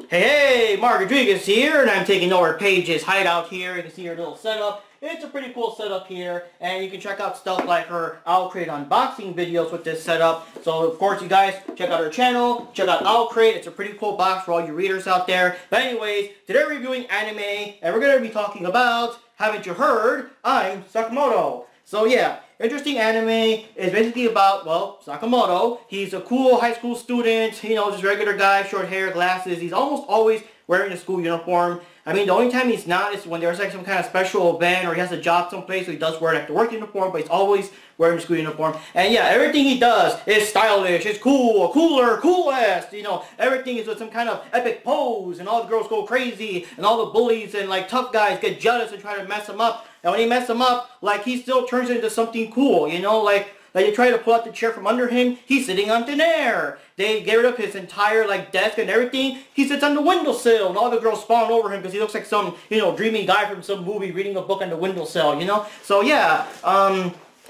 Hey, Mark Rodriguez here, and I'm taking over Paige's hideout here. You can see her little setup. It's a pretty cool setup here, and you can check out stuff like her I'll Create unboxing videos with this setup. So, of course, you guys check out her channel, check out I'll Create. It's a pretty cool box for all you readers out there. But anyways, today we're reviewing anime, and we're going to be talking about, haven't you heard, I'm Sakamoto. So yeah, interesting anime is basically about, well, Sakamoto. He's a cool high school student, you know, just regular guy, short hair, glasses. He's almost always wearing a school uniform. I mean, the only time he's not is when there's like some kind of special event or he has a job someplace, so he does wear like the work uniform, but he's always wearing a school uniform. And yeah, everything he does is stylish, it's cool, cooler, coolest, you know, everything is with some kind of epic pose, and all the girls go crazy, and all the bullies and like tough guys get jealous and try to mess him up. And when he mess him up, like he still turns into something cool, you know, like they try to pull out the chair from under him, he's sitting on thin air. They get rid of his entire like desk and everything, he sits on the windowsill, and all the girls spawn over him because he looks like some, you know, dreamy guy from some movie reading a book on the windowsill, you know? So yeah,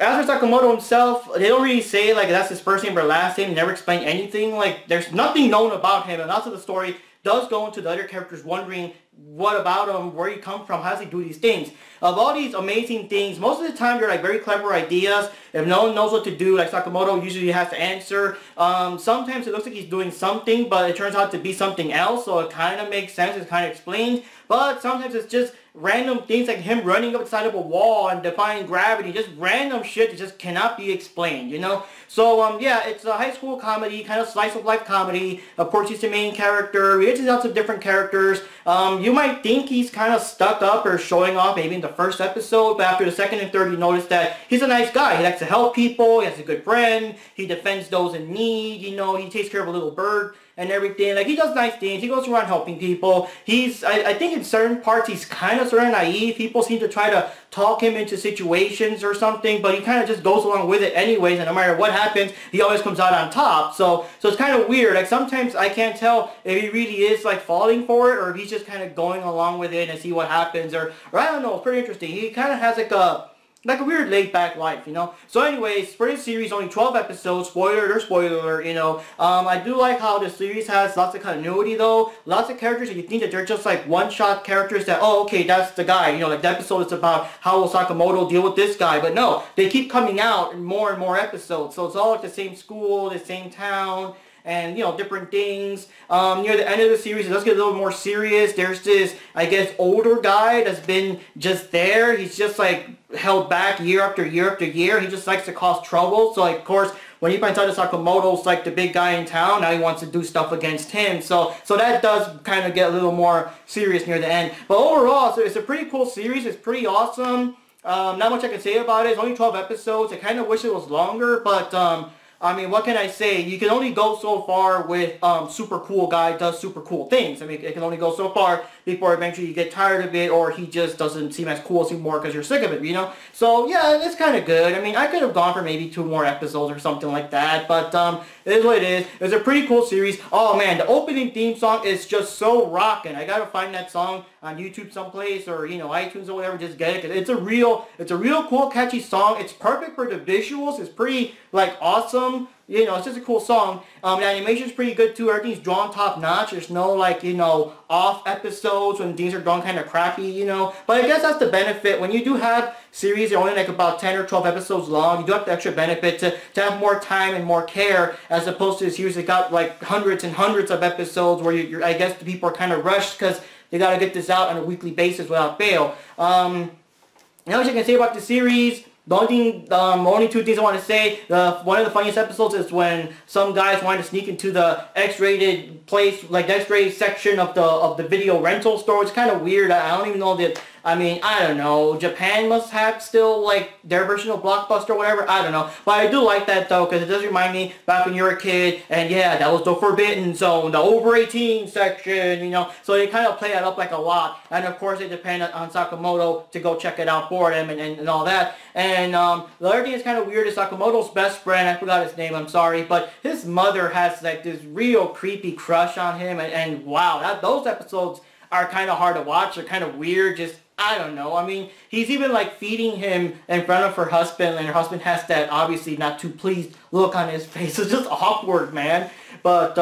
as for Sakamoto himself, they don't really say like that's his first name or last name, never explain anything, like there's nothing known about him, and also the story does go into the other characters wondering what about him, where he come from, how does he do these things. Of all these amazing things, most of the time they're like very clever ideas. If no one knows what to do, like Sakamoto usually has to answer. Sometimes it looks like he's doing something, but it turns out to be something else, so it kind of makes sense, it's kind of explained. But sometimes it's just random things like him running up the side of a wall and defying gravity, just random shit that just cannot be explained, you know? So, yeah, it's a high school comedy, kind of slice of life comedy. Of course, he's the main character. He has lots of different characters. You might think he's kind of stuck up or showing off maybe in the first episode, but after the second and third, you notice that he's a nice guy. He likes to help people, he has a good friend, he defends those in need, you know, he takes care of a little bird and everything. Like, he does nice things. He goes around helping people. He's, I think in certain parts, he's kind of sort of naive. People seem to try to talk him into situations or something, but he kind of just goes along with it anyways, and no matter what happens, he always comes out on top. So it's kind of weird. Like, sometimes I can't tell if he really is, like, falling for it, or if he's just kind of going along with it and see what happens, or I don't know. It's pretty interesting. He kind of has, like a weird laid-back life, you know? So anyways, for this series, only 12 episodes, spoiler or spoiler alert, you know? I do like how the series has lots of continuity, though. Lots of characters, and you think that they're just like one-shot characters that, oh, okay, that's the guy. You know, like the episode is about how will Sakamoto deal with this guy. But no, they keep coming out in more and more episodes. So it's all like the same school, the same town, and, you know, different things. Near the end of the series, it does get a little more serious. There's this, I guess, older guy that's been just there. He's just, like, held back year after year after year. He just likes to cause trouble. So, like, of course, when he finds out that Sakamoto's, like, the big guy in town, now he wants to do stuff against him. So that does kind of get a little more serious near the end. But overall, so it's a pretty cool series. It's pretty awesome. Not much I can say about it. It's only 12 episodes. I kind of wish it was longer, but, I mean, what can I say? You can only go so far with super cool guy does super cool things. I mean, it can only go so far before eventually you get tired of it, or he just doesn't seem as cool anymore because you're sick of it, you know? So, yeah, it's kind of good. I mean, I could have gone for maybe 2 more episodes or something like that, but it is what it is. It's a pretty cool series. Oh, man, the opening theme song is just so rocking. I gotta find that song on YouTube someplace, or, you know, iTunes or whatever, just get it, because it's a real cool, catchy song. It's perfect for the visuals. It's pretty, like, awesome. You know, it's just a cool song. The animation's pretty good too. Everything's drawn top notch. There's no, like, you know, off episodes when things are drawn kind of crappy, you know. But I guess that's the benefit. When you do have series that are only like about 10 or 12 episodes long, you do have the extra benefit to have more time and more care, as opposed to a series that got like hundreds and hundreds of episodes where I guess the people are kind of rushed because they got to get this out on a weekly basis without fail. Now what I can say about the series, the only 2 things I want to say, one of the funniest episodes is when some guys wanted to sneak into the X-rated place, like the X-rated section of the video rental store. It's kind of weird. I don't even know that. I mean, I don't know. Japan must have still, like, their version of Blockbuster or whatever. I don't know. But I do like that, though, because it does remind me back when you were a kid. And, yeah, that was the forbidden zone, the over 18 section, you know. So they kind of play that up, like, a lot. And, of course, they depend on Sakamoto to go check it out for them and all that. And the other thing that's kind of weird is Sakamoto's best friend, I forgot his name, I'm sorry. But his mother has, like, this real creepy crush on him. And wow, those episodes are kind of hard to watch. They're kind of weird, just I don't know. I mean, he's even like feeding him in front of her husband, and her husband has that obviously not too pleased look on his face. It's just awkward, man. But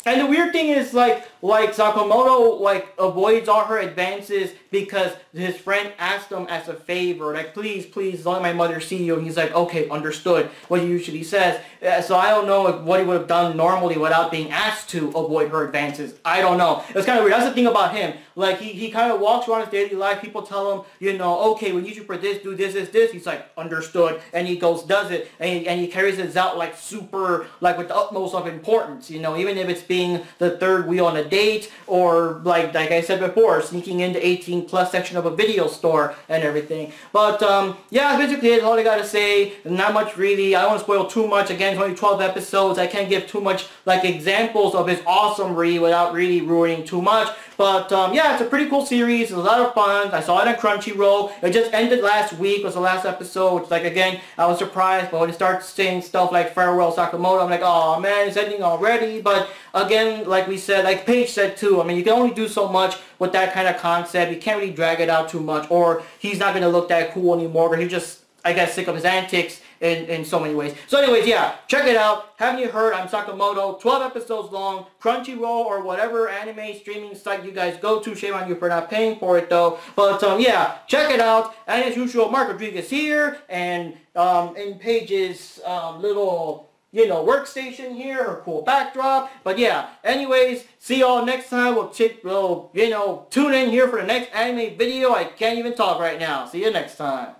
and the weird thing is, like, like Sakamoto like avoids all her advances because his friend asked him as a favor, like, please, please, don't let my mother see you. And he's like, okay, understood, what he usually says. So I don't know what he would have done normally without being asked to avoid her advances. I don't know. It's kind of weird. That's the thing about him. Like, he kind of walks around his daily life. People tell him, you know, okay, we need you for this, do this, this, this. He's like, understood. And he goes, does it. And he carries it out like super, like with the utmost of importance, you know, even if it's being the third wheel on a date, or like I said before, sneaking into 18+ section of a video store and everything. But yeah, basically it's all I gotta say. Not much really. I don't want to spoil too much. Again, it's only 12 episodes. I can't give too much like examples of his awesomery without really ruining too much. But yeah, it's a pretty cool series. It's a lot of fun. I saw it on Crunchyroll. It just ended last week, was the last episode. Which, like, again, I was surprised, but when it starts saying stuff like Farewell Sakamoto, I'm like, oh man, it's ending already. But again, like we said, like Paige said too, I mean, you can only do so much with that kind of concept. You can't really drag it out too much, or he's not going to look that cool anymore, or he just, I guess, sick of his antics in so many ways. So anyways, yeah, check it out. Haven't you heard? I'm Sakamoto. 12 episodes long. Crunchyroll or whatever anime streaming site you guys go to. Shame on you for not paying for it though. But yeah, check it out. And as usual, Mark Rodriguez here. And in Paige's little, you know, workstation here, her cool backdrop. But yeah, anyways, see y'all next time. We'll, you know, tune in here for the next anime video. I can't even talk right now. See you next time.